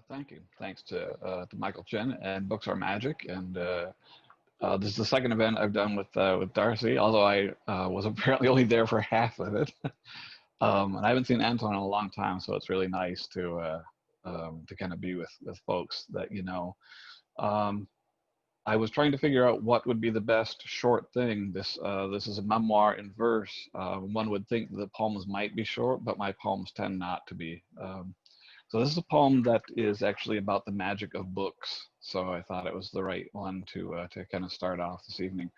Thank you. Thanks to Michael Chen and Books Are Magic. And this is the second event I've done with Darcie, although I was apparently only there for half of it. And I haven't seen Anton in a long time, so it's really nice to kind of be with folks that you know. Um, I was trying to figure out what would be the best short thing. This is a memoir in verse. One would think the poems might be short, but my poems tend not to be. So this is a poem that is actually about the magic of books. So I thought it was the right one to kind of start off this evening.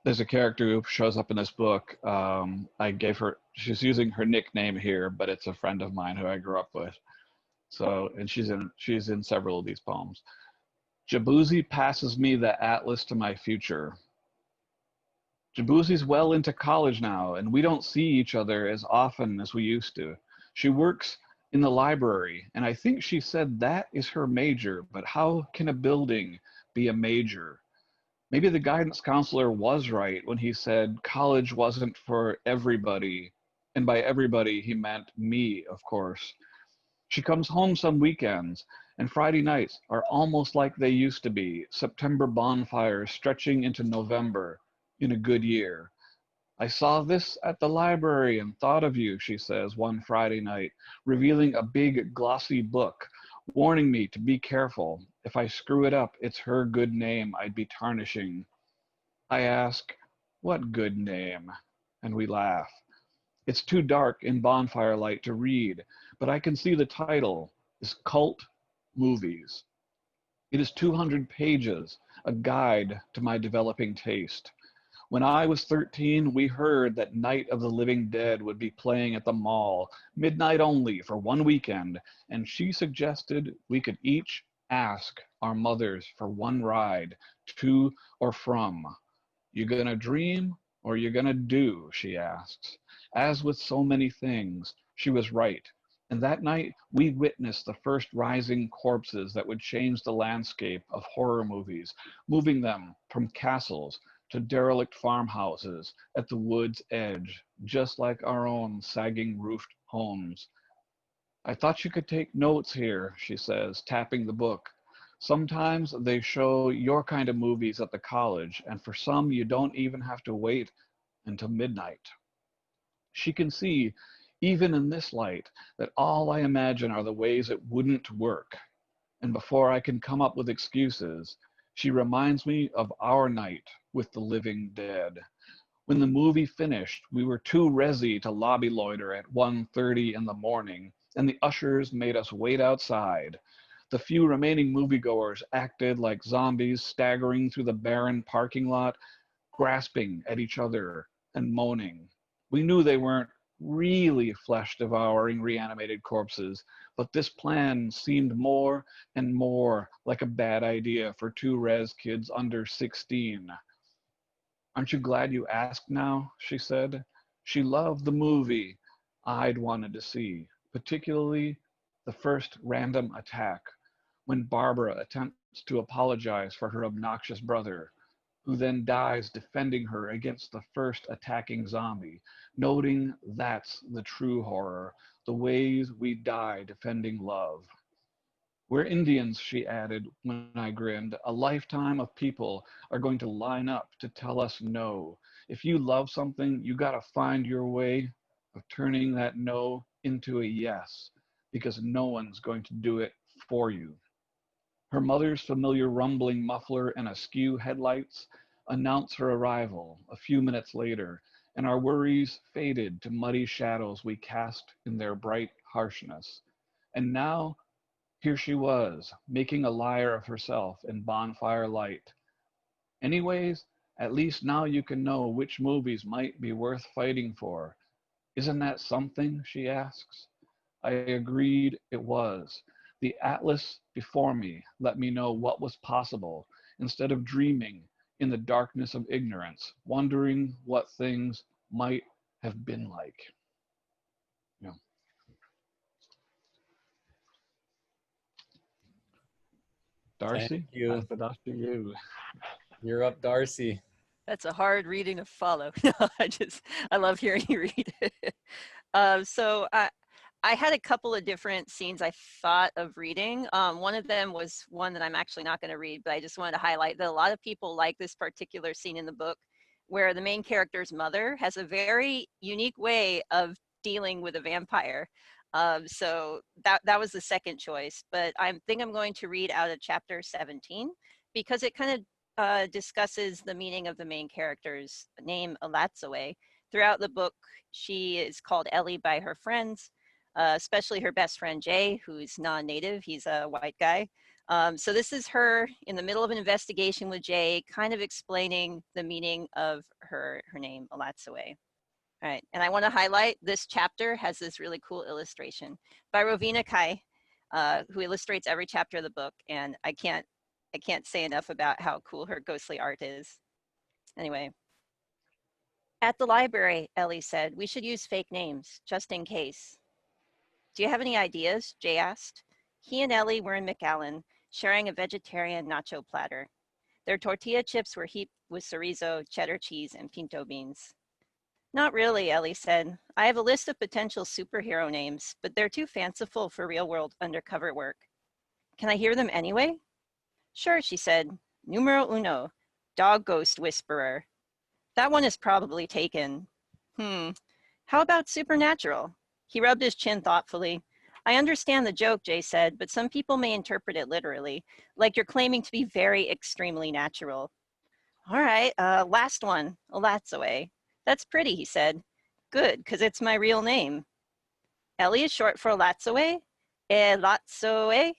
There's a character who shows up in this book. I gave her, she's using her nickname here, but it's a friend of mine who I grew up with. So, and she's in several of these poems. Jabuzi passes me the atlas to my future. Jabuzi's well into college now, and we don't see each other as often as we used to. She works in the library, and I think she said that is her major, but how can a building be a major? Maybe the guidance counselor was right when he said college wasn't for everybody, and by everybody he meant me, of course. She comes home some weekends, and Friday nights are almost like they used to be, September bonfires stretching into November in a good year. I saw this at the library and thought of you, she says, one Friday night, revealing a big glossy book, warning me to be careful. If I screw it up, it's her good name I'd be tarnishing. I ask, what good name? And we laugh. It's too dark in bonfire light to read, but I can see the title is Cult Movies. It is 200 pages, a guide to my developing taste. When I was 13, we heard that Night of the Living Dead would be playing at the mall, midnight only for one weekend, and she suggested we could each ask our mothers for one ride, to or from. You gonna dream or you gonna do, she asks. As with so many things, she was right. And that night, we witnessed the first rising corpses that would change the landscape of horror movies, moving them from castles to derelict farmhouses at the wood's edge, just like our own sagging roofed homes. I thought you could take notes here, she says, tapping the book. Sometimes they show your kind of movies at the college, and for some you don't even have to wait until midnight. She can see, even in this light, that all I imagine are the ways it wouldn't work. And before I can come up with excuses, she reminds me of our night with the living dead. When the movie finished, we were too resi to lobby loiter at 1:30 in the morning, and the ushers made us wait outside. The few remaining moviegoers acted like zombies staggering through the barren parking lot, grasping at each other and moaning. We knew they weren't really flesh-devouring reanimated corpses, but this plan seemed more and more like a bad idea for two res kids under 16. Aren't you glad you asked now? She said. She loved the movie I'd wanted to see, particularly the first random attack, when Barbara attempts to apologize for her obnoxious brother, who then dies defending her against the first attacking zombie, noting that's the true horror, the ways we die defending love. We're Indians, she added when I grinned. A lifetime of people are going to line up to tell us no. If you love something, you gotta find your way of turning that no into a yes, because no one's going to do it for you. Her mother's familiar rumbling muffler and askew headlights announce her arrival a few minutes later, and our worries faded to muddy shadows we cast in their bright harshness. And now, here she was, making a liar of herself in bonfire light. Anyways, at least now you can know which movies might be worth fighting for. Isn't that something, she asks. I agreed it was. The atlas before me let me know what was possible, instead of dreaming in the darkness of ignorance, wondering what things might have been like. Yeah. Thank Darcie, you. pass it off to you. You're up, Darcie. That's a hard reading to follow. I love hearing you read it. So I had a couple of different scenes I thought of reading. One of them was one that I'm actually not going to read, but I just wanted to highlight that a lot of people like this particular scene in the book where the main character's mother has a very unique way of dealing with a vampire. So that was the second choice, but I think I'm going to read out of chapter 17 because it kind of discusses the meaning of the main character's name, Elatsoe. Throughout the book, she is called Ellie by her friends, especially her best friend Jay, who's non-native. He's a white guy. So this is her in the middle of an investigation with Jay, kind of explaining the meaning of her name, Elatsoe. All right, and I want to highlight this chapter has this really cool illustration by Rovina Kai, who illustrates every chapter of the book, and I can't say enough about how cool her ghostly art is. Anyway, at the library, Ellie said, we should use fake names, just in case. Do you have any ideas? Jay asked. He and Ellie were in McAllen, sharing a vegetarian nacho platter. Their tortilla chips were heaped with chorizo, cheddar cheese, and pinto beans. Not really, Ellie said. I have a list of potential superhero names, but they're too fanciful for real-world undercover work. Can I hear them anyway? Sure, she said. Numero uno, dog ghost whisperer. That one is probably taken. How about supernatural? He rubbed his chin thoughtfully. I understand the joke, Jay said, but some people may interpret it literally, like you're claiming to be very extremely natural. All right, last one, Elatsoe. That's pretty, he said. Good, because it's my real name. Ellie is short for Elatsoe? Elatsoe?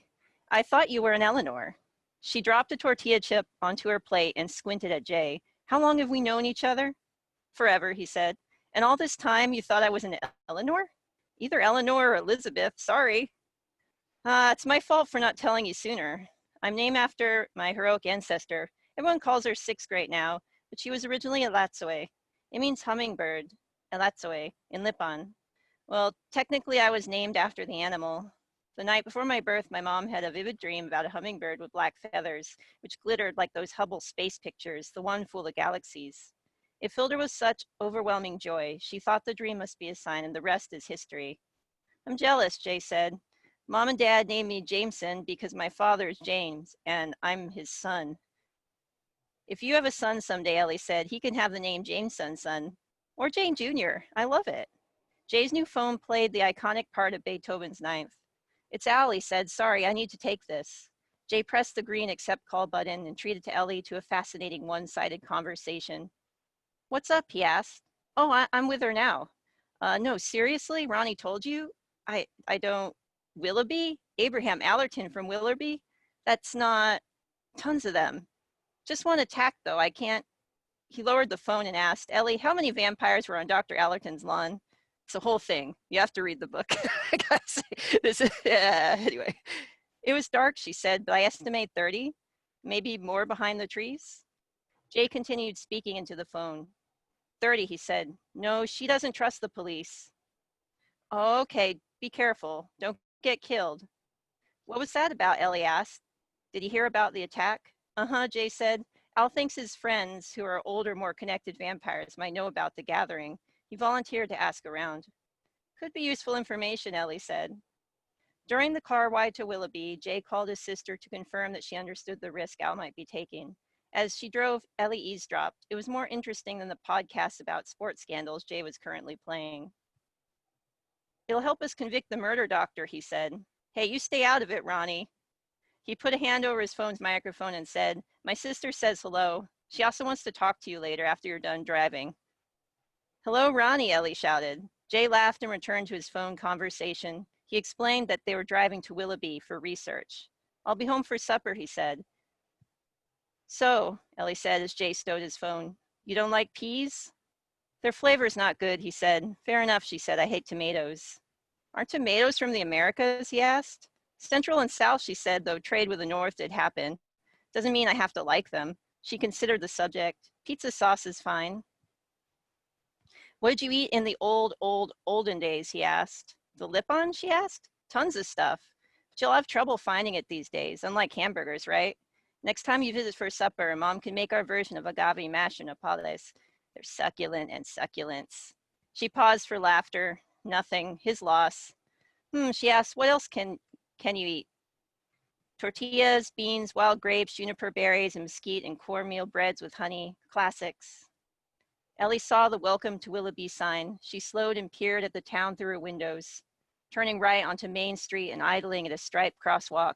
I thought you were an Eleanor. She dropped a tortilla chip onto her plate and squinted at Jay. How long have we known each other? Forever, he said. And all this time you thought I was an Eleanor? Either Eleanor or Elizabeth, sorry. It's my fault for not telling you sooner. I'm named after my heroic ancestor. Everyone calls her Six Great now, but she was originally Elatsoe. It means hummingbird, Elatsoe, in Lipan. Well, technically I was named after the animal. The night before my birth, my mom had a vivid dream about a hummingbird with black feathers, which glittered like those Hubble space pictures, the one full of galaxies. It filled her with such overwhelming joy. She thought the dream must be a sign, and the rest is history. I'm jealous, Jay said. Mom and Dad named me Jameson because my father is James, and I'm his son. If you have a son someday, Ellie said, he can have the name Jameson's son, or Jane Jr. I love it. Jay's new phone played the iconic part of Beethoven's Ninth. It's Al, he said. Sorry, I need to take this. Jay pressed the green accept call button and treated Ellie to a fascinating one-sided conversation. What's up, he asked. Oh, I'm with her now. No, seriously? Ronnie told you? I don't. Willoughby? Abraham Allerton from Willoughby? That's not. Tons of them. Just one attack, though. I can't. He lowered the phone and asked, Ellie, how many vampires were on Dr. Allerton's lawn? It's a whole thing. You have to read the book. I gotta say, this is, anyway. It was dark, she said, but I estimate 30, maybe more behind the trees. Jay continued speaking into the phone. 30, he said. No, she doesn't trust the police. Oh, okay, be careful. Don't get killed. What was that about, Ellie asked. Did he hear about the attack? Uh-huh, Jay said. Al thinks his friends, who are older, more connected vampires, might know about the gathering. He volunteered to ask around. Could be useful information, Ellie said. During the car ride to Willoughby, Jay called his sister to confirm that she understood the risk Al might be taking. As she drove, Ellie eavesdropped. It was more interesting than the podcast about sports scandals Jay was currently playing. It'll help us convict the murder doctor, he said. Hey, you stay out of it, Ronnie. He put a hand over his phone's microphone and said, my sister says hello. She also wants to talk to you later after you're done driving. Hello, Ronnie, Ellie shouted. Jay laughed and returned to his phone conversation. He explained that they were driving to Willoughby for research. I'll be home for supper, he said. So, Ellie said as Jay stowed his phone, you don't like peas? Their flavor's not good, he said. Fair enough, she said. I hate tomatoes. Aren't tomatoes from the Americas, he asked. Central and South, she said, though trade with the North did happen. Doesn't mean I have to like them. She considered the subject. Pizza sauce is fine. What did you eat in the olden days, he asked. The Lipan, she asked. Tons of stuff. But you'll have trouble finding it these days, unlike hamburgers, right? Next time you visit for supper, Mom can make our version of agave mash and nopales. They're succulent and succulents. She paused for laughter. Nothing. His loss. She asked, what else can you eat? Tortillas, beans, wild grapes, juniper berries, and mesquite and cornmeal breads with honey, classics. Ellie saw the welcome to Willoughby sign. She slowed and peered at the town through her windows, turning right onto Main Street and idling at a striped crosswalk.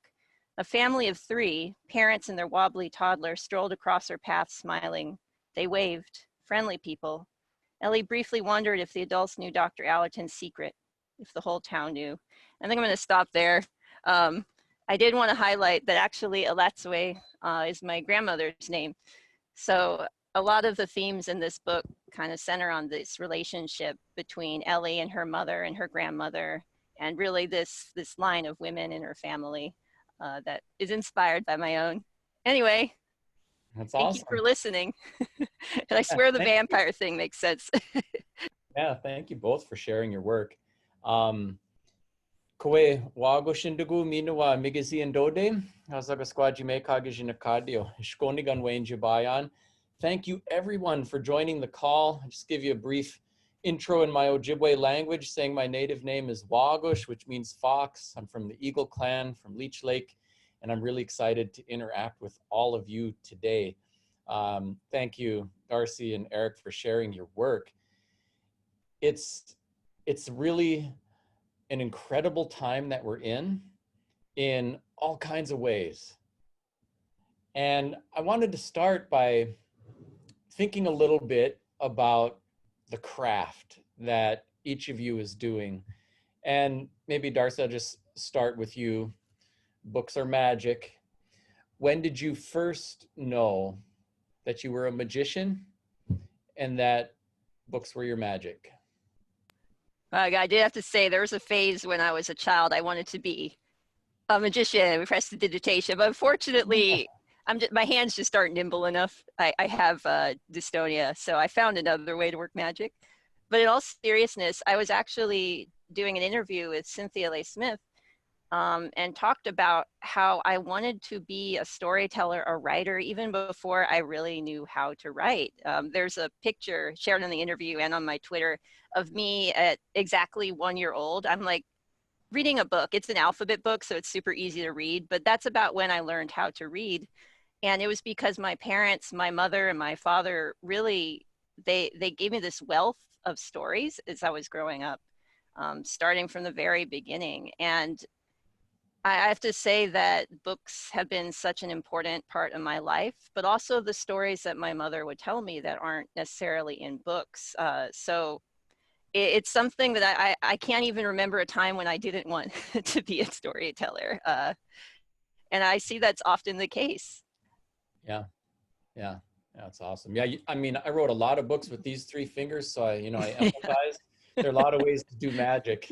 A family of 3, parents and their wobbly toddler, strolled across her path smiling. They waved, friendly people. Ellie briefly wondered if the adults knew Dr. Allerton's secret, if the whole town knew. I think I'm gonna stop there. I did want to highlight that actually Elatsoe is my grandmother's name. So a lot of the themes in this book kind of center on this relationship between Ellie and her mother and her grandmother, and really this line of women in her family that is inspired by my own. Anyway, That's thank awesome. you for listening. And I swear the vampire thing makes sense. Yeah, thank you both for sharing your work. Koe wago shindugu minuwa migizi ndode hazaga squaji me kagijina kadio shkonigan wenji bayan. Thank you everyone for joining the call. I'll just give you a brief intro in my Ojibwe language, saying my native name is Wagush, which means fox. I'm from the Eagle clan from Leech Lake, and I'm really excited to interact with all of you today. Thank you, Darcie and Eric, for sharing your work. It's really an incredible time that we're in all kinds of ways. And I wanted to start by thinking a little bit about the craft that each of you is doing. And maybe Darcie, I'll just start with you. Books are magic. When did you first know that you were a magician and that books were your magic? I did have to say there was a phase when I was a child I wanted to be a magician with prestidigitation, but unfortunately my hands just aren't nimble enough. I have dystonia, so I found another way to work magic. But in all seriousness, I was actually doing an interview with Cynthia Leigh Smith and talked about how I wanted to be a storyteller, a writer, even before I really knew how to write. There's a picture shared in the interview and on my Twitter of me at exactly 1 year old. I'm like reading a book. It's an alphabet book, so it's super easy to read, but that's about when I learned how to read. And it was because my parents, my mother and my father, really, they gave me this wealth of stories as I was growing up, starting from the very beginning. And I have to say that books have been such an important part of my life, but also the stories that my mother would tell me that aren't necessarily in books. So it's something that I can't even remember a time when I didn't want to be a storyteller. And I see that's often the case. Yeah, that's awesome. Yeah, I mean, I wrote a lot of books with these 3 fingers, so I empathize. There are a lot of ways to do magic.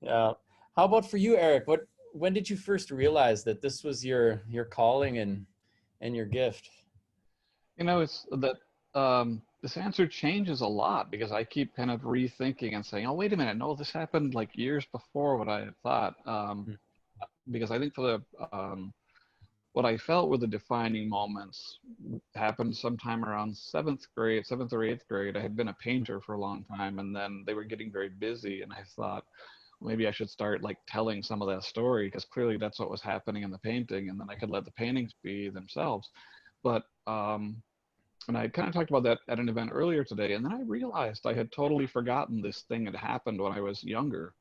Yeah. How about for you, Eric? When did you first realize that this was your calling and your gift? You know, it's that this answer changes a lot because I keep kind of rethinking and saying, oh, wait a minute, no, this happened like years before what I had thought. Because I think for the what I felt were the defining moments happened sometime around 7th or 8th grade. I had been a painter for a long time, and then they were getting very busy, and I thought, maybe I should start like telling some of that story, because clearly that's what was happening in the painting, and then I could let the paintings be themselves. But and I kind of talked about that at an event earlier today, and then I realized I had totally forgotten this thing had happened when I was younger.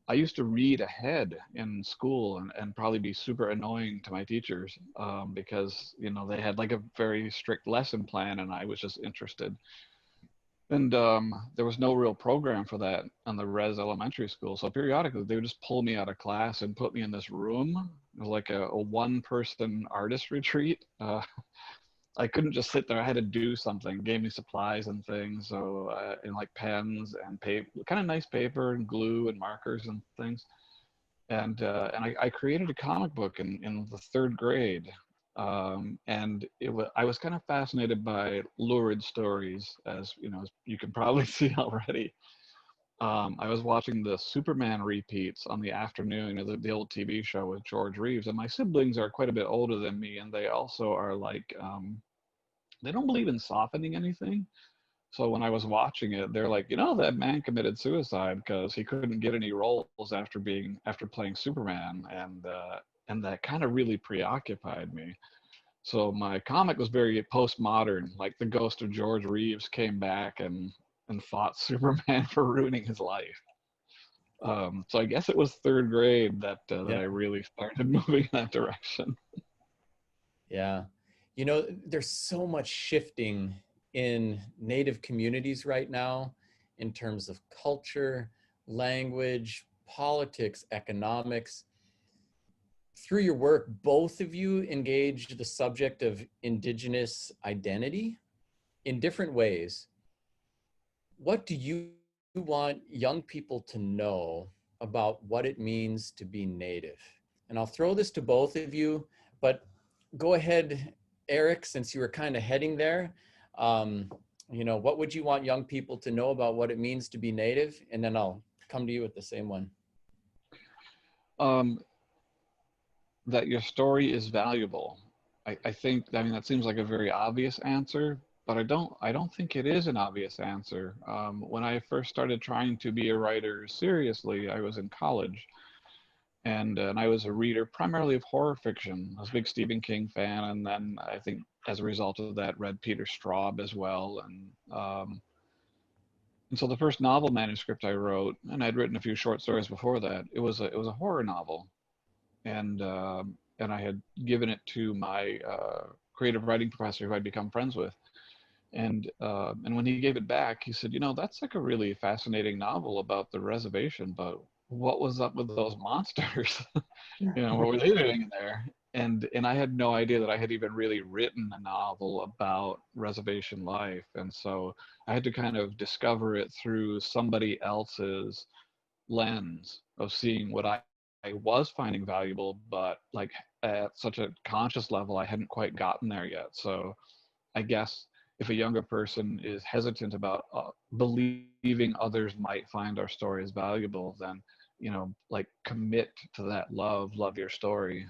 I used to read ahead in school and probably be super annoying to my teachers because, you know, they had like a very strict lesson plan and I was just interested. And there was no real program for that on the res elementary school. So periodically they would just pull me out of class and put me in this room. It was like a one-person artist retreat. I couldn't just sit there. I had to do something. Gave me supplies and things. So and like pens and paper, kind of nice paper and glue and markers and things. And I created a comic book in the 3rd grade. And I was kind of fascinated by lurid stories, as you know, as you can probably see already. I was watching the Superman repeats on the afternoon of the old TV show with George Reeves, and my siblings are quite a bit older than me, and they also are like, they don't believe in softening anything, So when I was watching it, they're like, that man committed suicide because he couldn't get any roles after playing Superman, and that kind of really preoccupied me. So my comic was very postmodern, like the ghost of George Reeves came back and fought Superman for ruining his life. So I guess it was third grade that Yeah. I really started moving in that direction. Yeah. There's so much shifting in Native communities right now in terms of culture, language, politics, economics. Through your work, both of you engage the subject of Indigenous identity in different ways. What do you want young people to know about what it means to be Native? And I'll throw this to both of you, but go ahead, Eric, since you were kind of heading there. What would you want young people to know about what it means to be Native? And then I'll come to you with the same one. That your story is valuable. I think, that seems like a very obvious answer, but I don't think it is an obvious answer. When I first started trying to be a writer seriously, I was in college, and I was a reader primarily of horror fiction. I was a big Stephen King fan, and then I think as a result of that, read Peter Straub as well, and so the first novel manuscript I wrote, and I'd written a few short stories before that, it was a horror novel, and I had given it to my creative writing professor who I'd become friends with, and when he gave it back, he said, that's like a really fascinating novel about the reservation, but what was up with those monsters? What were they doing in there? And I had no idea that I had even really written a novel about reservation life, and so I had to kind of discover it through somebody else's lens of seeing what I was finding valuable, but like at such a conscious level, I hadn't quite gotten there yet. So I guess if a younger person is hesitant about believing others might find our stories valuable, then, like commit to that love your story.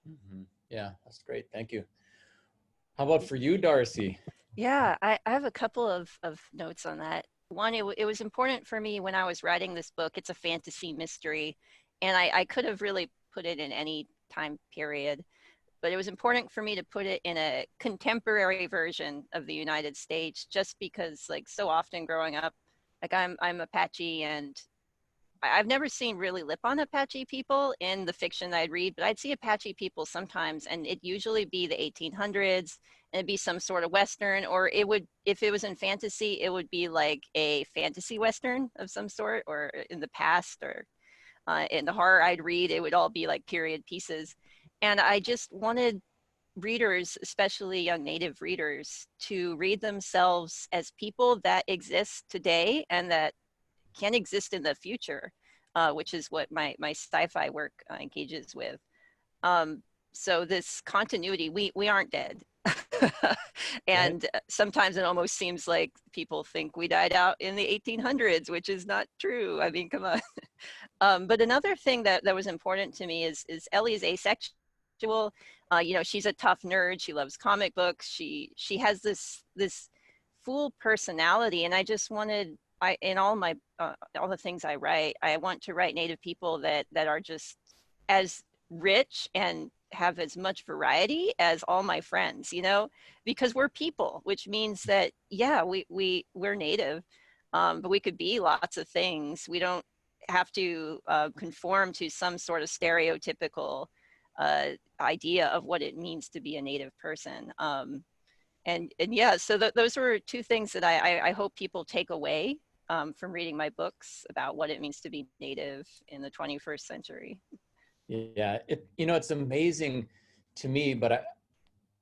Mm-hmm. Yeah, that's great. Thank you. How about for you, Darcie? Yeah, I have a couple of notes on that. One, it was important for me when I was writing this book. It's a fantasy mystery, and I could have really put it in any time period, but it was important for me to put it in a contemporary version of the United States, just because, like, so often growing up, like I'm Apache, and I've never seen really lip-on Apache people in the fiction I'd read, but I'd see Apache people sometimes, and it'd usually be the 1800s, and it'd be some sort of Western, or it would, if it was in fantasy, it would be like a fantasy Western of some sort, or in the past, or in the horror I'd read, it would all be like period pieces. And I just wanted readers, especially young Native readers, to read themselves as people that exist today and that can exist in the future, which is what my sci-fi work engages with. So this continuity, we aren't dead. And Right. sometimes it almost seems like people think we died out in the 1800s, which is not true. I mean, come on. But another thing that was important to me is Ellie's asexual. She's a tough nerd. She loves comic books. She has this full personality, and I just wanted, in all the things I write, I want to write Native people that are just as rich and have as much variety as all my friends, because we're people, which means that, yeah, we're Native, but we could be lots of things. We don't have to conform to some sort of stereotypical idea of what it means to be a Native person. And yeah, so those were two things that I hope people take away from reading my books about what it means to be Native in the 21st century. Yeah, it's amazing to me, but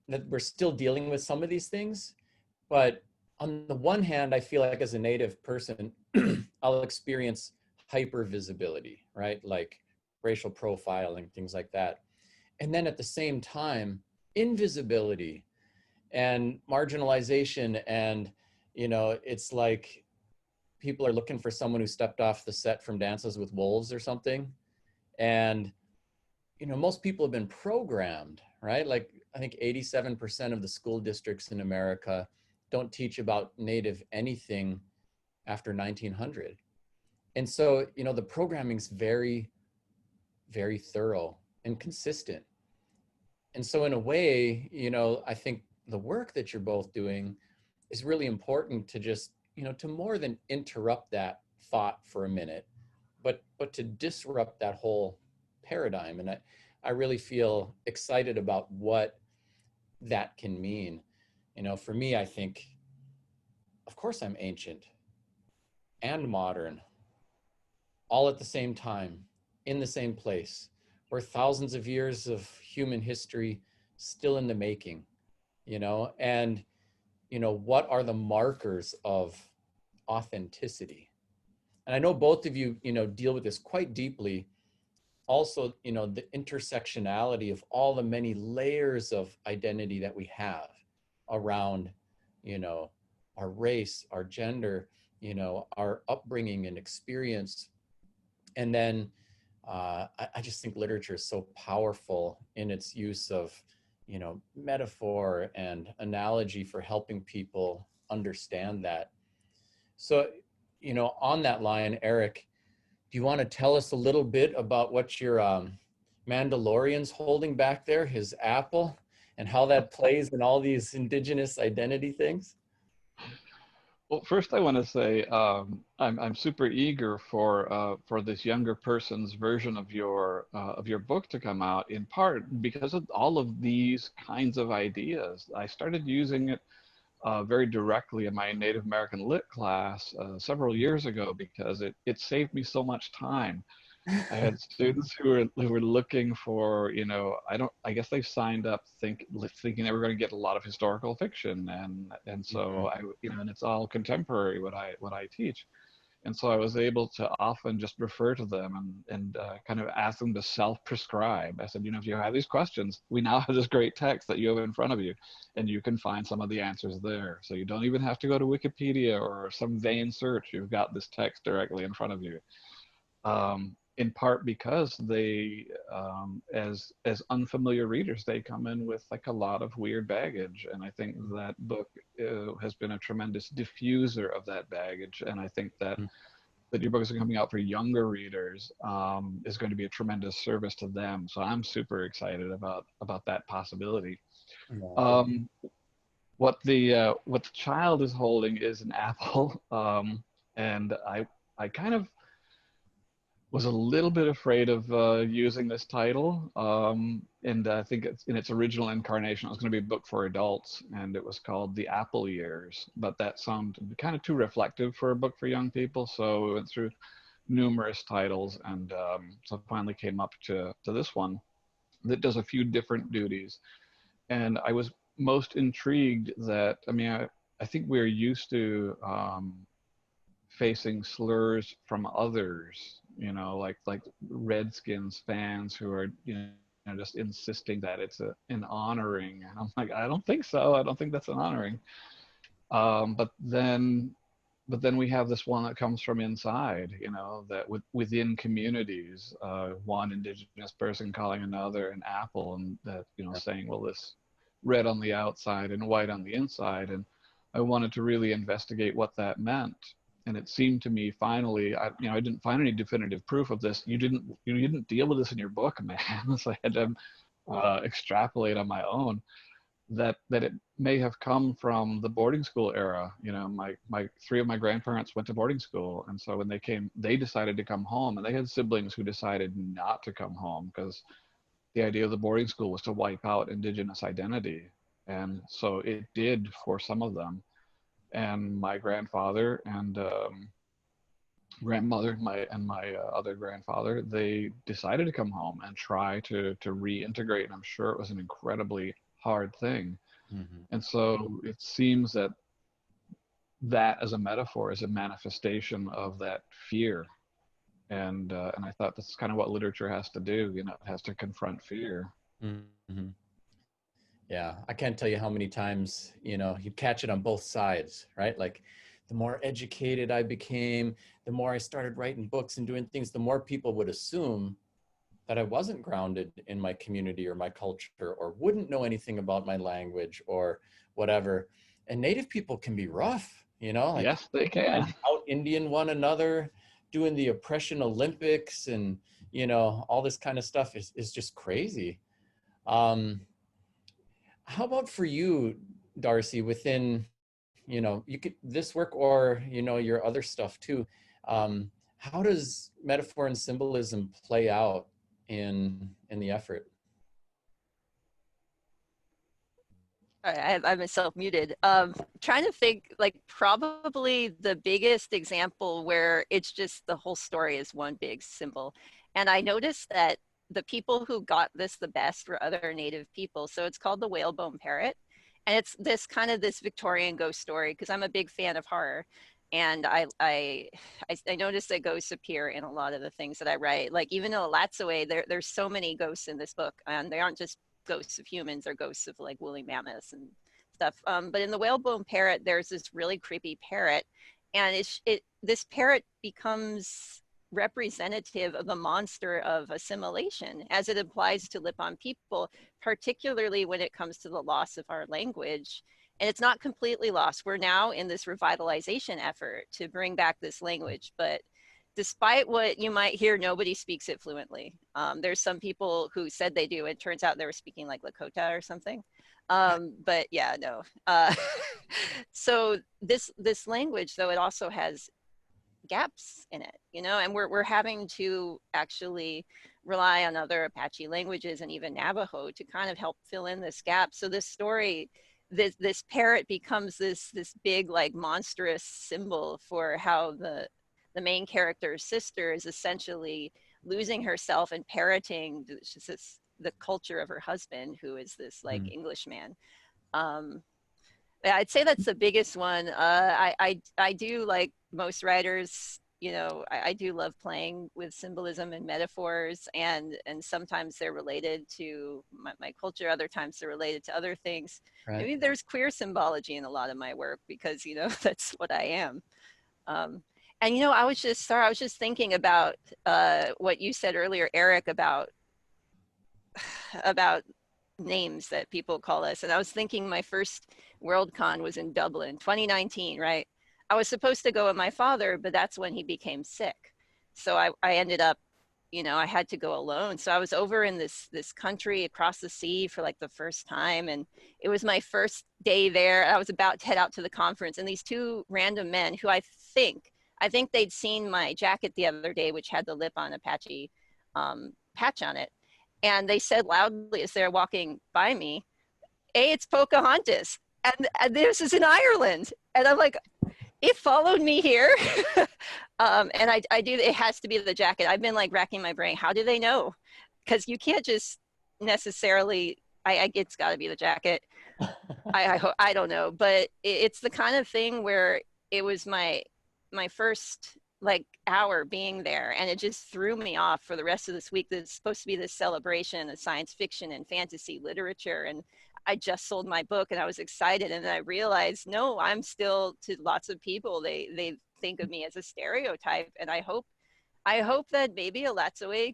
that we're still dealing with some of these things. But on the one hand, I feel like as a Native person, I'll experience hyper visibility, right? Like racial profiling, things like that. And then at the same time, invisibility and marginalization. And, it's like people are looking for someone who stepped off the set from Dances with Wolves or something. And, most people have been programmed, right? Like I think 87% of the school districts in America don't teach about Native anything after 1900. And so, you know, the programming's very, very thorough and consistent. And so in a way, you know, I think the work that you're both doing is really important to just, you know, to more than interrupt that thought for a minute, but to disrupt that whole paradigm. And I really feel excited about what that can mean. You know, for me, I think, of course I'm ancient and modern, all at the same time, in the same place. We're thousands of years of human history still in the making, you know, and, you know, what are the markers of authenticity? And I know both of you, you know, deal with this quite deeply. Also, you know, the intersectionality of all the many layers of identity that we have around, you know, our race, our gender, you know, our upbringing and experience. And then I just think literature is so powerful in its use of, you know, metaphor and analogy for helping people understand that. So, you know, on that line, Eric, do you want to tell us a little bit about what your Mandalorian's holding back there, his apple, and how that plays in all these indigenous identity things? Well, first I want to say I'm super eager for this younger person's version of your book to come out, in part because of all of these kinds of ideas. I started using it very directly in my Native American Lit class several years ago because it saved me so much time. I had students who were looking for, you know, I guess they signed up thinking they were going to get a lot of historical fiction, and so you know, and it's all contemporary what I teach, and so I was able to often just refer to them and kind of ask them to self-prescribe. I said, you know, if you have these questions, we now have this great text that you have in front of you, and you can find some of the answers there. So you don't even have to go to Wikipedia or some vain search. You've got this text directly in front of you. In part because they, as unfamiliar readers, they come in with like a lot of weird baggage, and I think that book has been a tremendous diffuser of that baggage, and I think that your book is coming out for younger readers is going to be a tremendous service to them. So I'm super excited about that possibility. What the child is holding is an apple, and I kind of was a little bit afraid of using this title, and I think in its original incarnation it was going to be a book for adults, and it was called The Apple Years, but that sounded kind of too reflective for a book for young people, so we went through numerous titles, and so finally came up to this one that does a few different duties. And I was most intrigued that, I mean, I think we're used to facing slurs from others, you know, like Redskins fans who are, you know, just insisting that it's an honoring. And I'm like, I don't think so. I don't think that's an honoring. But then we have this one that comes from inside, you know, that within communities, one indigenous person calling another an apple, and that, you know, saying, well, this red on the outside and white on the inside. And I wanted to really investigate what that meant. And it seemed to me finally, I didn't find any definitive proof of this. You didn't deal with this in your book, man. So I had to extrapolate on my own that it may have come from the boarding school era. You know, my three of my grandparents went to boarding school, and so when they came, they decided to come home, and they had siblings who decided not to come home because the idea of the boarding school was to wipe out indigenous identity, and so it did for some of them. And my grandfather and grandmother, my other grandfather, they decided to come home and try to reintegrate. And I'm sure it was an incredibly hard thing. And so it seems that as a metaphor is a manifestation of that fear. And I thought this is kind of what literature has to do. You know, it has to confront fear. Yeah, I can't tell you how many times, you know, you catch it on both sides, right? Like the more educated I became, the more I started writing books and doing things, the more people would assume that I wasn't grounded in my community or my culture, or wouldn't know anything about my language or whatever. And Native people can be rough, you know, like Yes, they can. out Indian one another, doing the oppression Olympics, and, you know, all this kind of stuff is just crazy. How about for you, Darcie, within, you know, you could this work or, you know, your other stuff too. How does metaphor and symbolism play out in the effort? I'm myself muted. Trying to think, like, probably the biggest example where it's just the whole story is one big symbol. And I noticed that the people who got this the best were other Native people. So it's called the Whalebone Parrot. And it's this kind of this Victorian ghost story, because I'm a big fan of horror. And I noticed that ghosts appear in a lot of the things that I write. Like even in Elatsoe, there's so many ghosts in this book, and they aren't just ghosts of humans or ghosts of like woolly mammoths and stuff. But in the Whalebone Parrot, there's this really creepy parrot, and this parrot becomes representative of the monster of assimilation as it applies to Lipan people, particularly when it comes to the loss of our language. And it's not completely lost. We're now in this revitalization effort to bring back this language, but despite what you might hear, nobody speaks it fluently. There's some people who said they do. It turns out they were speaking like Lakota or something. But yeah, no. So this language, though, it also has gaps in it, you know, and we're having to actually rely on other Apache languages and even Navajo to kind of help fill in this gap. So this story, this parrot becomes this big, like, monstrous symbol for how the main character's sister is essentially losing herself and parroting the culture of her husband, who is this like Englishman. I'd say that's the biggest one. I do, like most writers, you know, I do love playing with symbolism and metaphors, and sometimes they're related to my culture, other times they're related to other things. Right. Maybe there's queer symbology in a lot of my work because, you know, that's what I am. And, you know, I was just thinking about what you said earlier, Eric, about names that people call us. And I was thinking my first Worldcon was in Dublin, 2019, right? I was supposed to go with my father, but that's when he became sick. So I ended up, you know, I had to go alone. So I was over in this country across the sea for like the first time. And it was my first day there. I was about to head out to the conference, and these two random men who I think they'd seen my jacket the other day, which had the Lipan Apache patch on it. And they said loudly as they're walking by me, "Hey, it's Pocahontas." And this is in Ireland. And I'm like, it followed me here. And I do, it has to be the jacket. I've been like racking my brain. How do they know? Because you can't just necessarily, it's got to be the jacket. I don't know. But it's the kind of thing where it was my first like hour being there, and it just threw me off for the rest of this week. That's supposed to be this celebration of science fiction and fantasy literature, and I just sold my book and I was excited, and then I realized, no, I'm still, to lots of people, they think of me as a stereotype. And I hope that maybe Elatsoe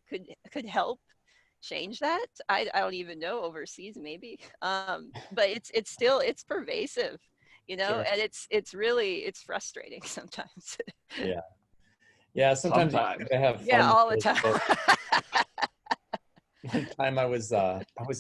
could help change that. I don't even know, overseas maybe, but it's still, it's pervasive, you know. Sure. And it's really frustrating sometimes. Yeah, sometimes you gotta have fun. Yeah, all the time. One time I was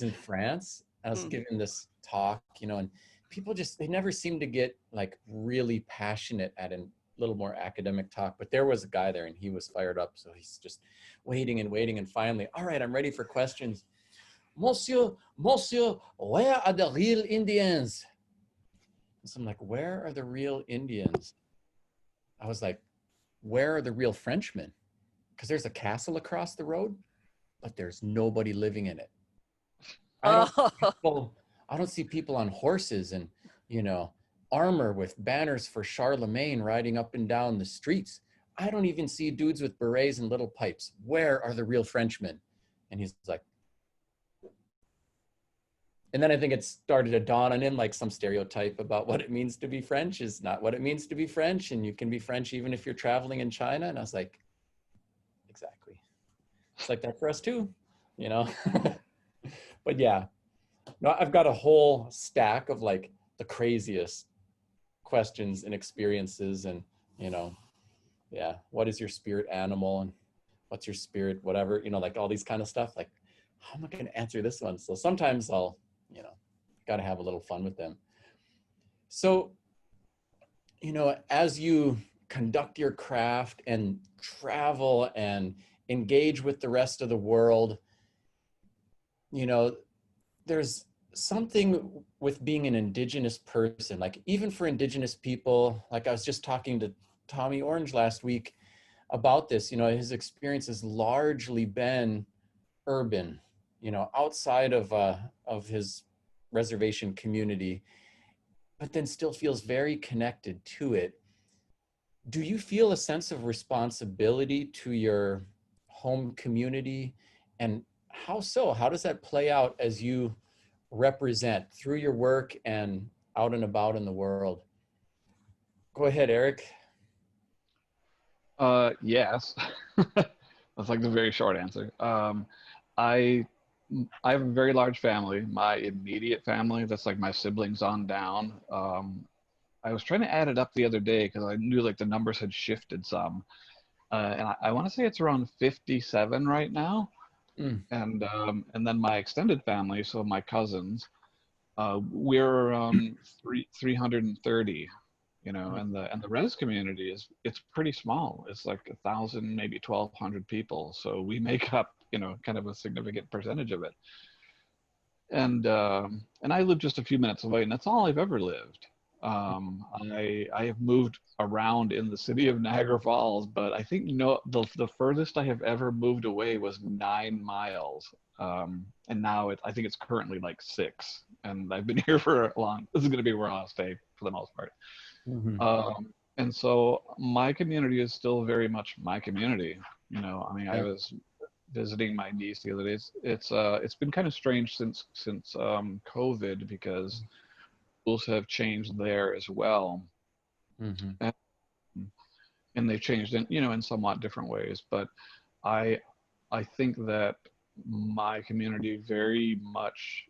in France. I was giving this talk, you know, and people they never seem to get like really passionate at a little more academic talk. But there was a guy there, and he was fired up. So he's just waiting and waiting, and finally, all right, I'm ready for questions. Monsieur, where are the real Indians? So I'm like, where are the real Indians? I was like, where are the real Frenchmen? Because there's a castle across the road, but there's nobody living in it. I don't see people on horses and, you know, armor with banners for Charlemagne riding up and down the streets. I don't even see dudes with berets and little pipes. Where are the real Frenchmen? And he's like, and then I think it started to dawn on him, like some stereotype about what it means to be French is not what it means to be French. And you can be French even if you're traveling in China. And I was like, exactly. It's like that for us too, you know? But yeah, no, I've got a whole stack of like the craziest questions and experiences, and, you know, yeah, what is your spirit animal, and what's your spirit whatever, you know, like all these kind of stuff. Like, how am I going to answer this one? So sometimes I'll, you know, got to have a little fun with them. So, you know, as you conduct your craft and travel and engage with the rest of the world, you know, there's something with being an Indigenous person, like even for Indigenous people, like I was just talking to Tommy Orange last week about this, you know, his experience has largely been urban, you know, outside of his reservation community, but then still feels very connected to it. Do you feel a sense of responsibility to your home community? And how so? How does that play out as you represent through your work and out and about in the world? Go ahead, Eric. Yes. That's like the very short answer. I have a very large family. My immediate family, that's like my siblings on down. I was trying to add it up the other day because I knew like the numbers had shifted some. And I want to say it's around 57 right now. Mm. And then my extended family, so my cousins, we're around 330, you know, and the res community it's pretty small. It's like 1,000, maybe 1,200 people. So we make up, you know, kind of a significant percentage of it. And I live just a few minutes away, and that's all I've ever lived. I have moved around in the city of Niagara Falls, but I think the furthest I have ever moved away was 9 miles. And now I think it's currently like 6, and I've been here for a long. This is going to be where I'll stay for the most part. Mm-hmm. And so my community is still very much my community. You know, I mean, I was visiting my niece the other day. It's been kind of strange since COVID, because schools have changed there as well. Mm-hmm. And they've changed in, you know, in somewhat different ways. But I think that my community very much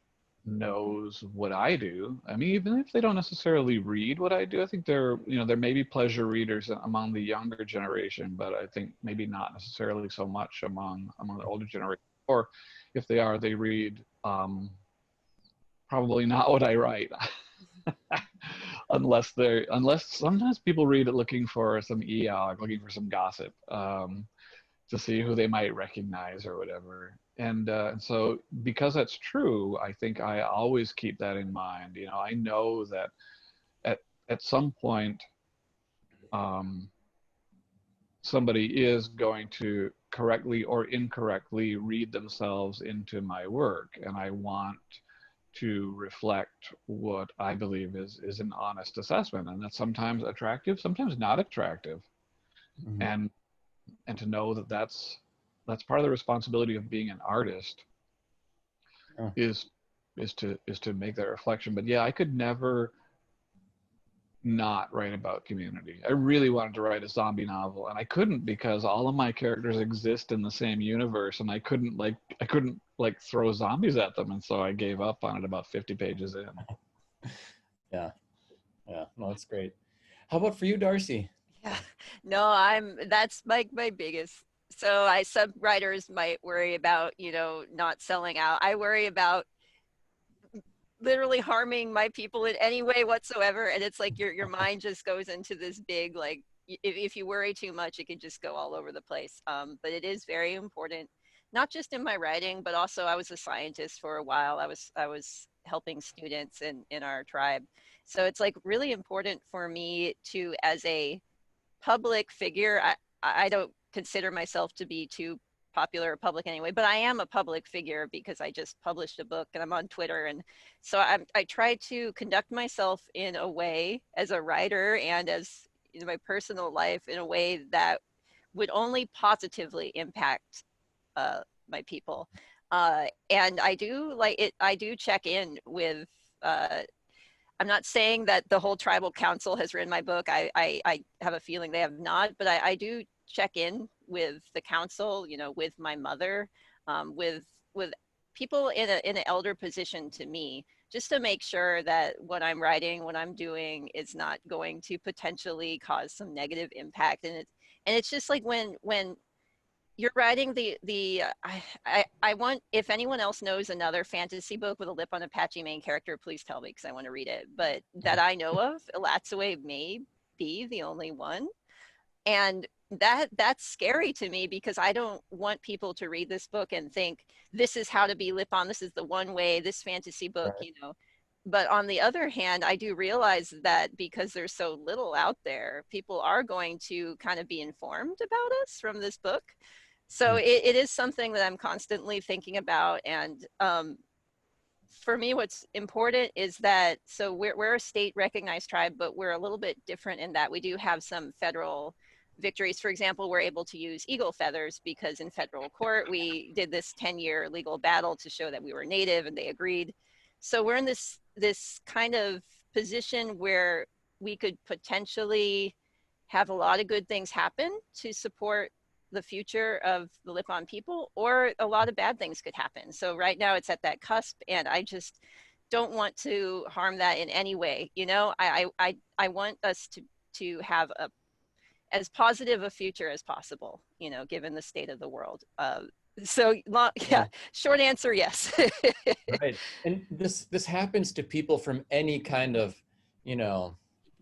knows what I do. I mean, even if they don't necessarily read what I do, I think there may be pleasure readers among the younger generation, but I think maybe not necessarily so much among the older generation. Or if they are, they read probably not what I write. unless sometimes people read it looking for some eog, looking for some gossip, to see who they might recognize or whatever. And so because that's true, I think I always keep that in mind. You know, I know that at some point, somebody is going to correctly or incorrectly read themselves into my work, and I want to reflect what I believe is an honest assessment, and that's sometimes attractive, sometimes not attractive. Mm-hmm. And to know that that's part of the responsibility of being an artist, is to make that reflection. But yeah, I could never not write about community. I really wanted to write a zombie novel, and I couldn't, because all of my characters exist in the same universe, and I couldn't throw zombies at them, and so I gave up on it about 50 pages in. Yeah, no, that's great. How about for you, Darcie? Yeah, no, that's like my biggest. So some writers might worry about, you know, not selling out. I worry about literally harming my people in any way whatsoever. And it's like your mind just goes into this big, like, if you worry too much, it can just go all over the place. But it is very important, not just in my writing, but also I was a scientist for a while. I was helping students in our tribe. So it's like really important for me to, as a public figure, I don't consider myself to be too popular or public anyway, but I am a public figure because I just published a book and I'm on Twitter. And so I try to conduct myself in a way as a writer and as in my personal life in a way that would only positively impact my people. And I do like it. I do check in with, I'm not saying that the whole tribal council has written my book. I have a feeling they have not, but I do check in with the council, you know, with my mother, with people in an elder position to me, just to make sure that what I'm writing, what I'm doing is not going to potentially cause some negative impact. And it's just like when you're writing I want, if anyone else knows another fantasy book with a lip on a patchy main character, please tell me, because I want to read it. But that I know of, Elatsoe may be the only one. And that's scary to me, because I don't want people to read this book and think this is how to be lip on, this is the one way, this fantasy book, Right. you know. But on the other hand, I do realize that because there's so little out there, people are going to kind of be informed about us from this book. So it is something that I'm constantly thinking about. And for me, what's important is that, so we're a state recognized tribe, but we're a little bit different in that we do have some federal victories. For example, we're able to use eagle feathers because in federal court, we did this 10-year legal battle to show that we were Native, and they agreed. So we're in this kind of position where we could potentially have a lot of good things happen to support the future of the Lipon people, or a lot of bad things could happen. So right now it's at that cusp, and I just don't want to harm that in any way. You know, I want us to have as positive a future as possible, you know, given the state of the world. Short answer, yes. Right. And this happens to people from any kind of, you know,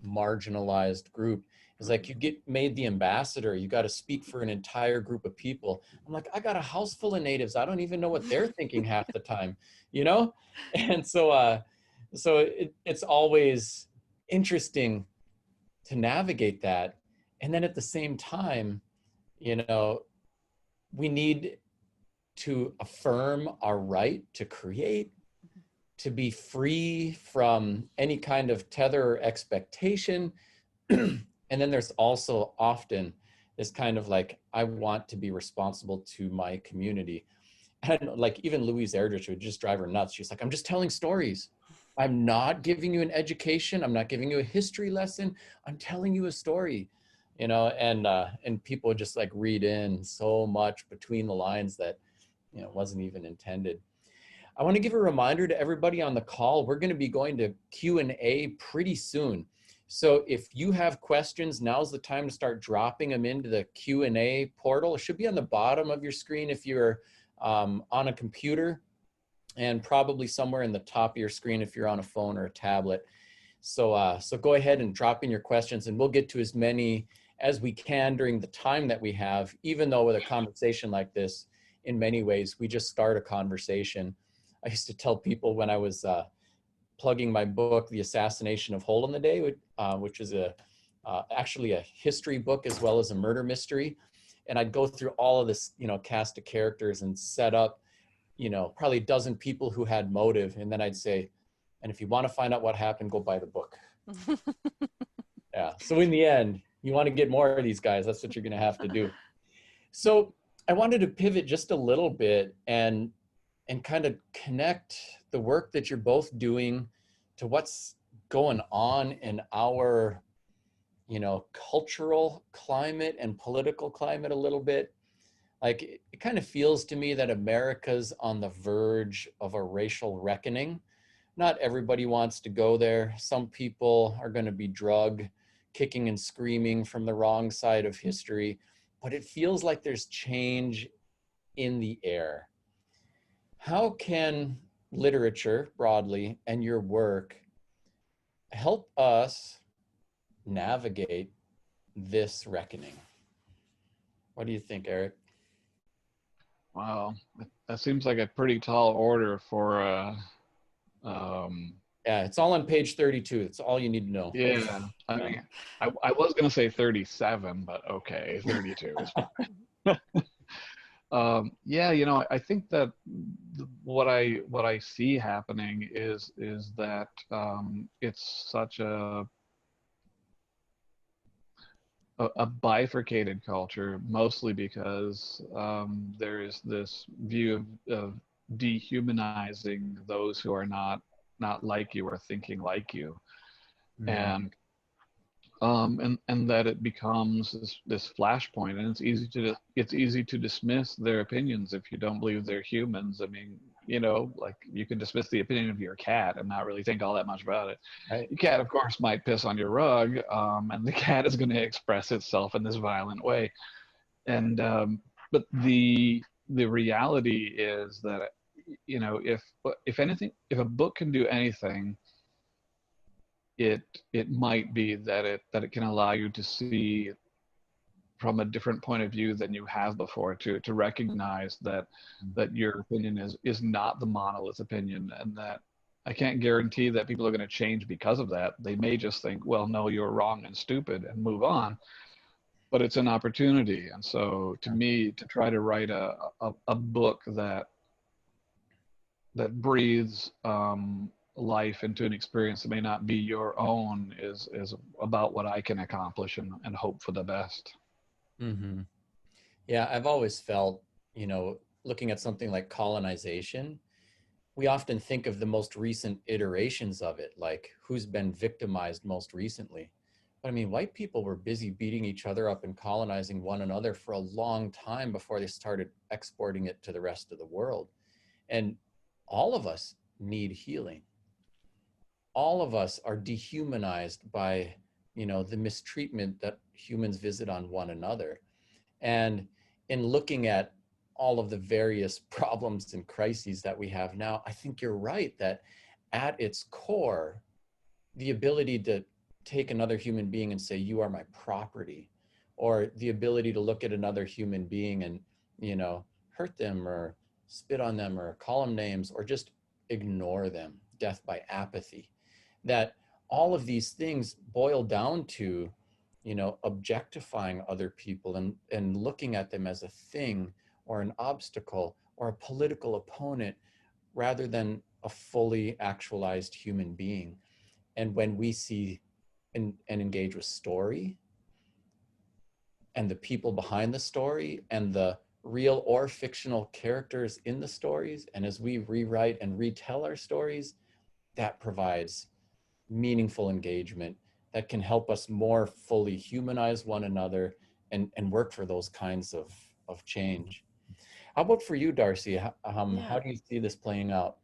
marginalized group. It's like you get made the ambassador, you got to speak for an entire group of people. I'm like, I got a house full of natives. I don't even know what they're thinking half the time, you know? And so it's always interesting to navigate that. And then at the same time, you know, we need to affirm our right to create, to be free from any kind of tether or expectation. And then there's also often this kind of like, I want to be responsible to my community. And like even Louise Erdrich would just drive her nuts. She's like, I'm just telling stories. I'm not giving you an education. I'm not giving you a history lesson. I'm telling you a story, you know, and people just like read in so much between the lines that, you know, wasn't even intended. I want to give a reminder to everybody on the call. We're going to be going to Q&A pretty soon. So if you have questions, now's the time to start dropping them into the Q&A portal. It should be on the bottom of your screen if you're on a computer, and probably somewhere in the top of your screen if you're on a phone or a tablet. So go ahead and drop in your questions, and we'll get to as many as we can during the time that we have, even though with a conversation like this, in many ways, we just start a conversation. I used to tell people when I was plugging my book, The Assassination of Hole in the Day, which is actually a history book as well as a murder mystery. And I'd go through all of this, you know, cast of characters and set up, you know, probably a dozen people who had motive. And then I'd say, and if you want to find out what happened, go buy the book. Yeah. So in the end, you want to get more of these guys, that's what you're going to have to do. So I wanted to pivot just a little bit and kind of connect the work that you're both doing to what's going on in our, you know, cultural climate and political climate a little bit. Like it kind of feels to me that America's on the verge of a racial reckoning. Not everybody wants to go there. Some people are going to be drugged, kicking and screaming from the wrong side of history, but it feels like there's change in the air. How can literature broadly and your work help us navigate this reckoning? What do you think, Eric? Wow, that seems like a pretty tall order for yeah, it's all on page 32. It's all you need to know. Yeah, I mean, I was gonna say 37, but okay, 32 is fine. Yeah, you know, I think that what I see happening is that it's such a bifurcated culture, mostly because there is this view of dehumanizing those who are not like you or thinking like you, Yeah. and that it becomes this flashpoint, and it's easy to dismiss their opinions if you don't believe they're humans. I mean, you know, like you can dismiss the opinion of your cat and not really think all that much about it. Right. Your cat, of course, might piss on your rug, and the cat is going to express itself in this violent way. And but the reality is that, you know, if anything, if a book can do anything, it might be that it can allow you to see from a different point of view than you have before, to recognize that your opinion is not the monolith opinion, and that I can't guarantee that people are going to change because of that. They may just think, well, no, you're wrong and stupid, and move on. But it's an opportunity. And so to me, to try to write a book that breathes life into an experience that may not be your own is about what I can accomplish and hope for the best. Mm-hmm. Yeah, I've always felt, you know, looking at something like colonization, we often think of the most recent iterations of it, like who's been victimized most recently. But I mean, white people were busy beating each other up and colonizing one another for a long time before they started exporting it to the rest of the world. And all of us need healing. All of us are dehumanized by, you know, the mistreatment that humans visit on one another. And in looking at all of the various problems and crises that we have now, I think you're right that at its core, the ability to take another human being and say, you are my property, or the ability to look at another human being and, you know, hurt them or spit on them or call them names or just ignore them, death by apathy, that all of these things boil down to, you know, objectifying other people and looking at them as a thing or an obstacle or a political opponent rather than a fully actualized human being. And when we see and engage with story and the people behind the story and the real or fictional characters in the stories, and as we rewrite and retell our stories, that provides meaningful engagement that can help us more fully humanize one another and work for those kinds of change. How about for you, Darcie? How do you see this playing out?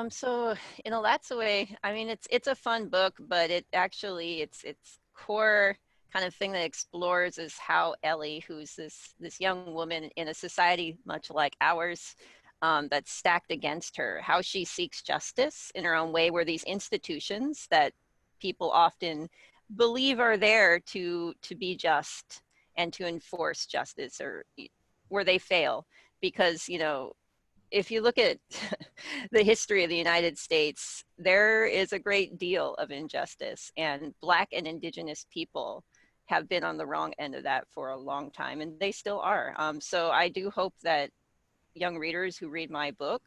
So in Elatsoe, I mean, it's a fun book, but it actually, its core kind of thing that explores is how Ellie, who's this young woman in a society much like ours, that's stacked against her, how she seeks justice in her own way, where these institutions that people often believe are there to be just and to enforce justice, or where they fail. Because, you know, if you look at the history of the United States, there is a great deal of injustice, and Black and Indigenous people have been on the wrong end of that for a long time, and they still are. So I do hope that young readers who read my book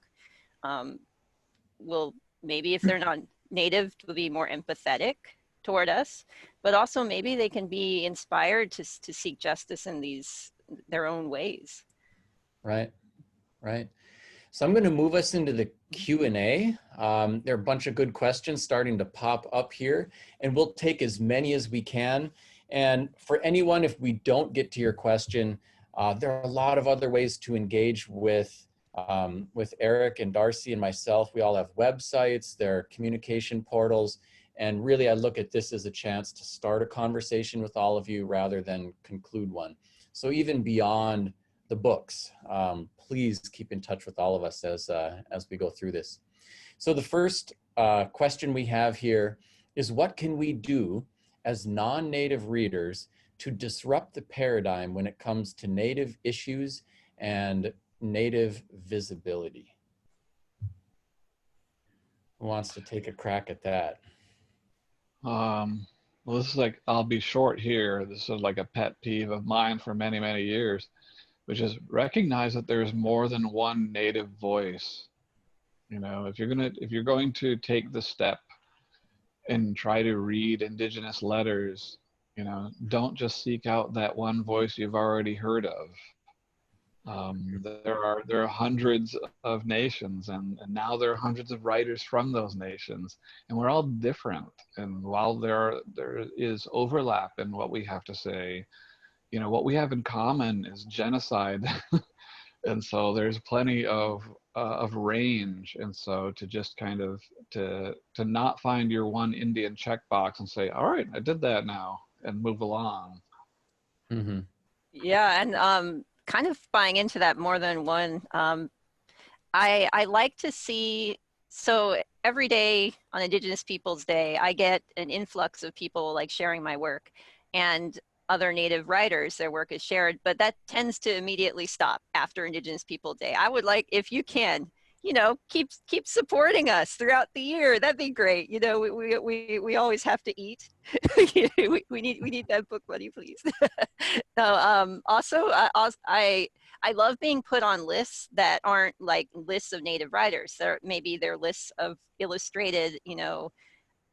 will, maybe if they're not Native, will be more empathetic toward us, but also maybe they can be inspired to seek justice in their own ways. Right, right. So I'm going to move us into the Q&A. There are a bunch of good questions starting to pop up here, and we'll take as many as we can. And for anyone, if we don't get to your question, there are a lot of other ways to engage with Eric and Darcie and myself. We all have websites, there are communication portals, and really I look at this as a chance to start a conversation with all of you rather than conclude one. So even beyond the books, please keep in touch with all of us as we go through this. So the first question we have here is, what can we do as non-Native readers to disrupt the paradigm when it comes to Native issues and Native visibility? Who wants to take a crack at that? Well, this is like, I'll be short here. This is like a pet peeve of mine for many, many years, which is recognize that there's more than one Native voice. You know, if you're going to take the step and try to read Indigenous letters, you know, don't just seek out that one voice you've already heard of. There are hundreds of nations, and now there are hundreds of writers from those nations, and we're all different. And while there is overlap in what we have to say, you know, what we have in common is genocide. And so there's plenty of of range, and so to just kind of to not find your one Indian checkbox and say, all right, I did that now, and move along. Mm-hmm. Yeah, and kind of buying into that more than one. I like to see, so every day on Indigenous Peoples Day, I get an influx of people like sharing my work, and other Native writers, their work is shared, but that tends to immediately stop after Indigenous People Day. I would like, if you can, you know, keep supporting us throughout the year. That'd be great. You know, we always have to eat. we need that book money, please. So also I love being put on lists that aren't like lists of Native writers. Maybe they're lists of illustrated, you know.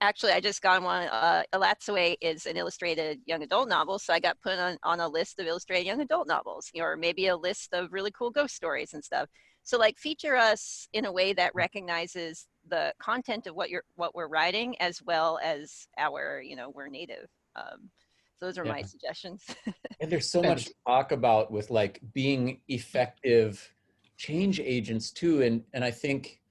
Actually, I just got one. Elatsoe is an illustrated young adult novel, so I got put on a list of illustrated young adult novels, or maybe a list of really cool ghost stories and stuff. So like feature us in a way that recognizes the content of what we're writing, as well as our, you know, we're Native. So those are my suggestions. And there's so much to talk about with like being effective change agents too. And I think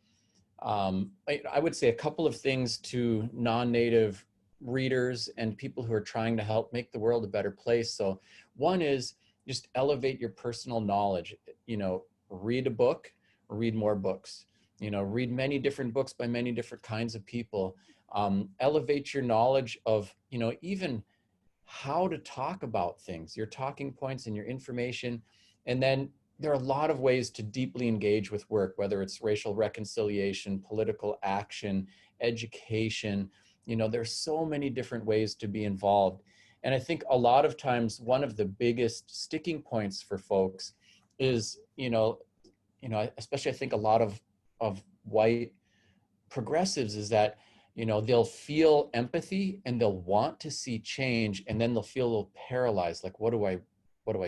I would say a couple of things to non-Native readers and people who are trying to help make the world a better place. So one is just elevate your personal knowledge. You know, read a book, read more books. You know, read many different books by many different kinds of people. Elevate your knowledge of, you know, even how to talk about things, your talking points and your information. And then there are a lot of ways to deeply engage with work, whether it's racial reconciliation, political action, education. You know, there's so many different ways to be involved. And I think a lot of times one of the biggest sticking points for folks is, especially I think a lot of white progressives is that, you know, they'll feel empathy and they'll want to see change, and then they'll feel a little paralyzed, like, what do I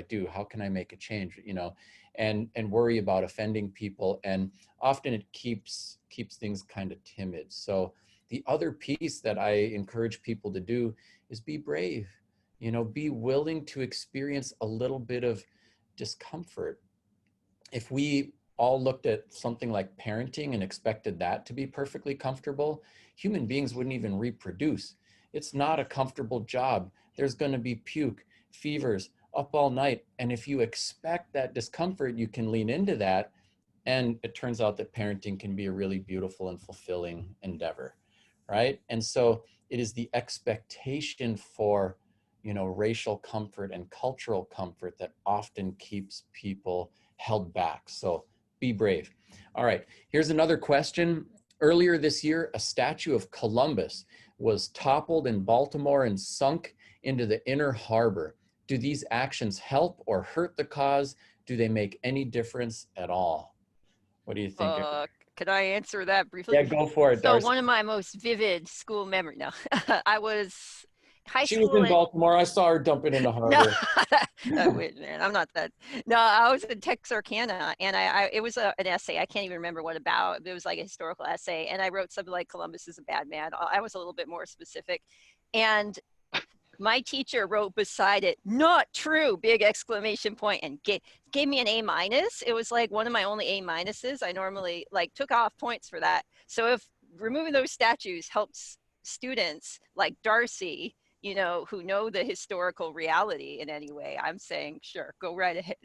do? How can I make a change? You know, and worry about offending people. And often it keeps things kind of timid. So the other piece that I encourage people to do is be brave, you know, be willing to experience a little bit of discomfort. If we all looked at something like parenting and expected that to be perfectly comfortable, human beings wouldn't even reproduce. It's not a comfortable job. There's going to be puke, fevers, up all night. And if you expect that discomfort, you can lean into that. And it turns out that parenting can be a really beautiful and fulfilling endeavor, right? And so it is the expectation for, you know, racial comfort and cultural comfort that often keeps people held back. So be brave. All right, here's another question. Earlier this year, a statue of Columbus was toppled in Baltimore and sunk into the inner harbor. Do these actions help or hurt the cause? Do they make any difference at all? What do you think? Could I answer that briefly? Yeah, go for it, So Darcie. one of my most vivid school memories, no, I was high She school. was in Baltimore. I saw her dump it in the harbor. No, wait, man, I'm not that. No, I was in Texarkana, and it was an essay. I can't even remember what about. It was like a historical essay, and I wrote something like Columbus is a bad man. I was a little bit more specific, and my teacher wrote beside it, "Not true!" big exclamation point, and gave me an A-. It was like one of my only A-. I normally like took off points for that. So if removing those statues helps students like Darcie, you know, who know the historical reality in any way, I'm saying, sure, go right ahead.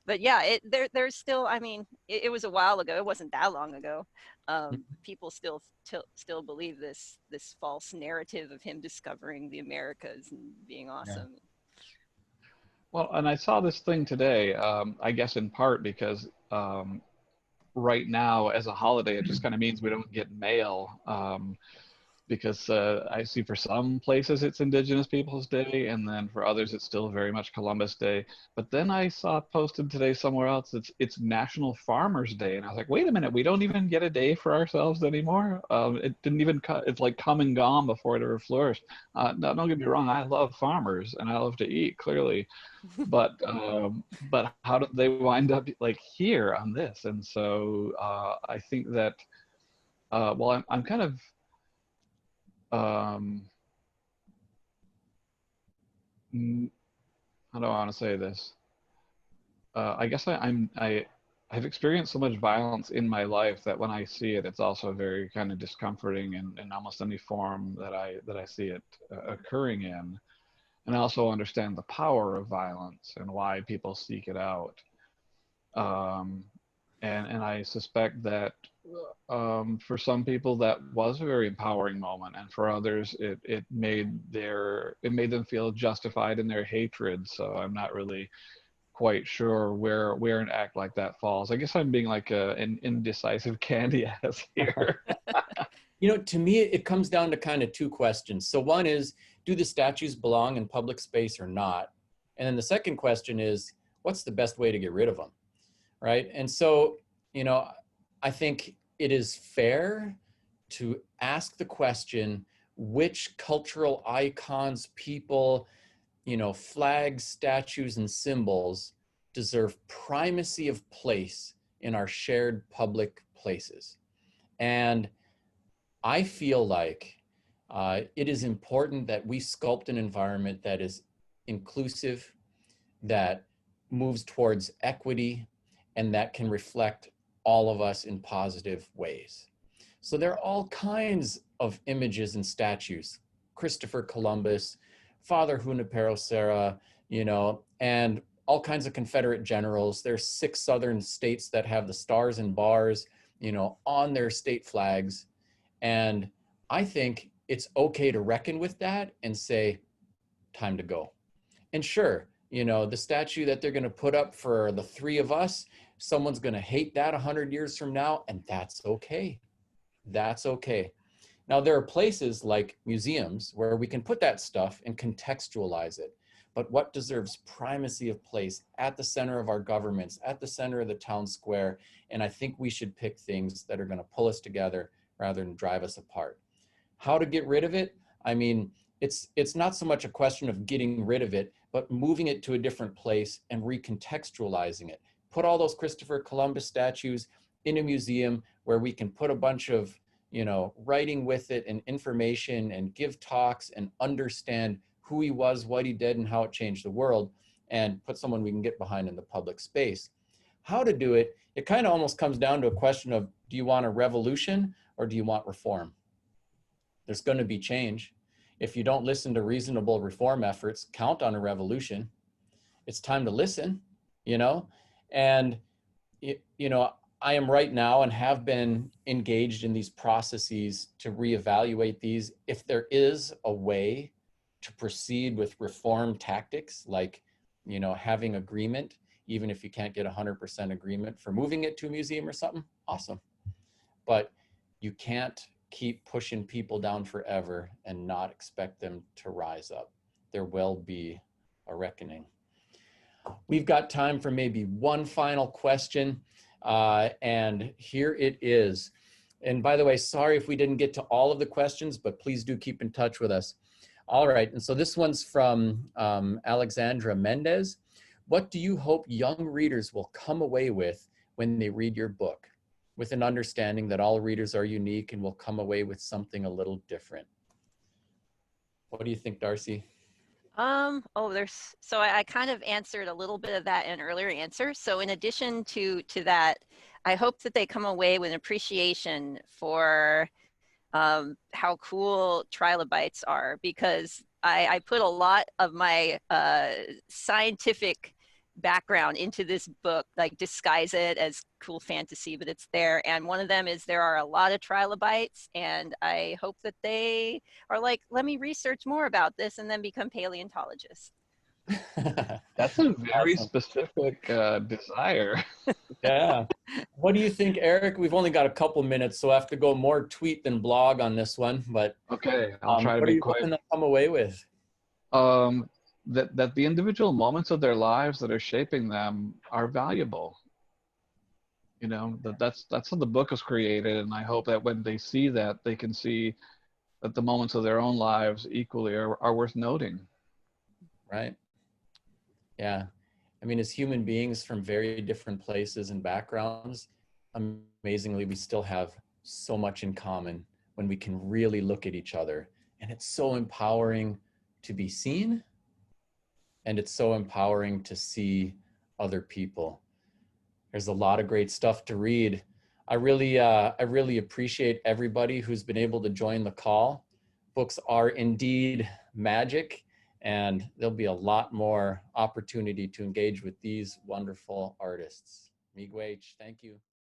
But yeah, there's still, I mean, it was a while ago. It wasn't that long ago. People still believe this false narrative of him discovering the Americas and being awesome. Yeah. Well, and I saw this thing today, I guess in part because right now as a holiday, it just kind of means we don't get mail. Because I see for some places it's Indigenous Peoples Day, and then for others it's still very much Columbus Day. But then I saw posted today somewhere else it's National Farmers Day, and I was like, wait a minute, we don't even get a day for ourselves anymore. It didn't even it's like come and gone before it ever flourished. No, don't get me wrong, I love farmers and I love to eat clearly, but how did they wind up like here on this? And so I think that well, I'm kind of how do I want to say this? I guess I I've experienced so much violence in my life that when I see it, it's also very kind of discomforting in almost any form that I see it occurring in. And I also understand the power of violence and why people seek it out. Um, and I suspect that for some people that was a very empowering moment, and for others it made them feel justified in their hatred. So I'm not really quite sure where an act like that falls. I guess I'm being like an indecisive candy ass here. You know, to me, it comes down to kind of two questions. So one is, do the statues belong in public space or not? And then the second question is, what's the best way to get rid of them, right? And so, you know, I think it is fair to ask the question, which cultural icons, people, you know, flags, statues, and symbols deserve primacy of place in our shared public places. And I feel like it is important that we sculpt an environment that is inclusive, that moves towards equity, and that can reflect all of us in positive ways. So there are all kinds of images and statues, Christopher Columbus, Father Junipero Serra, you know, and all kinds of Confederate generals. There's 6 southern states that have the stars and bars, you know, on their state flags. And I think it's okay to reckon with that and say, time to go. And sure, you know, the statue that they're going to put up for the 3 of us, someone's going to hate that 100 years from now, and that's okay. That's okay. Now, there are places like museums where we can put that stuff and contextualize it. But what deserves primacy of place at the center of our governments, at the center of the town square? And I think we should pick things that are going to pull us together rather than drive us apart. How to get rid of it? I mean, it's not so much a question of getting rid of it, but moving it to a different place and recontextualizing it. Put all those Christopher Columbus statues in a museum where we can put a bunch of, you know, writing with it and information and give talks and understand who he was, what he did, and how it changed the world, and put someone we can get behind in the public space. How to do it, it kind of almost comes down to a question of, do you want a revolution or do you want reform? There's going to be change. If you don't listen to reasonable reform efforts, count on a revolution. It's time to listen, you know? And, you know, I am right now and have been engaged in these processes to reevaluate these. If there is a way to proceed with reform tactics, like, you know, having agreement, even if you can't get 100% agreement for moving it to a museum or something, awesome. But you can't keep pushing people down forever and not expect them to rise up. There will be a reckoning. We've got time for maybe one final question, and here it is. And by the way, sorry if we didn't get to all of the questions, but please do keep in touch with us. All right, and so this one's from Alexandra Mendez. What do you hope young readers will come away with when they read your book, with an understanding that all readers are unique and will come away with something a little different? What do you think, Darcie? So I kind of answered a little bit of that in an earlier answer. So in addition to that, I hope that they come away with an appreciation for how cool trilobites are, because I put a lot of my scientific background into this book, like disguise it as cool fantasy, but it's there. And one of them is there are a lot of trilobites, and I hope that they are like, let me research more about this and then become paleontologists. That's a very specific desire. Yeah. What do you think, Eric? We've only got a couple minutes, so I have to go more tweet than blog on this one. But okay, I'll try to what be are you quick. hoping to come away with? That the individual moments of their lives that are shaping them are valuable. You know, that's how the book is created, and I hope that when they see that, they can see that the moments of their own lives equally are worth noting. Right. Yeah. I mean, as human beings from very different places and backgrounds, amazingly, we still have so much in common when we can really look at each other. And it's so empowering to be seen, and it's so empowering to see other people. There's a lot of great stuff to read. I really appreciate everybody who's been able to join the call. Books are indeed magic, and there'll be a lot more opportunity to engage with these wonderful artists. Miigwech, thank you.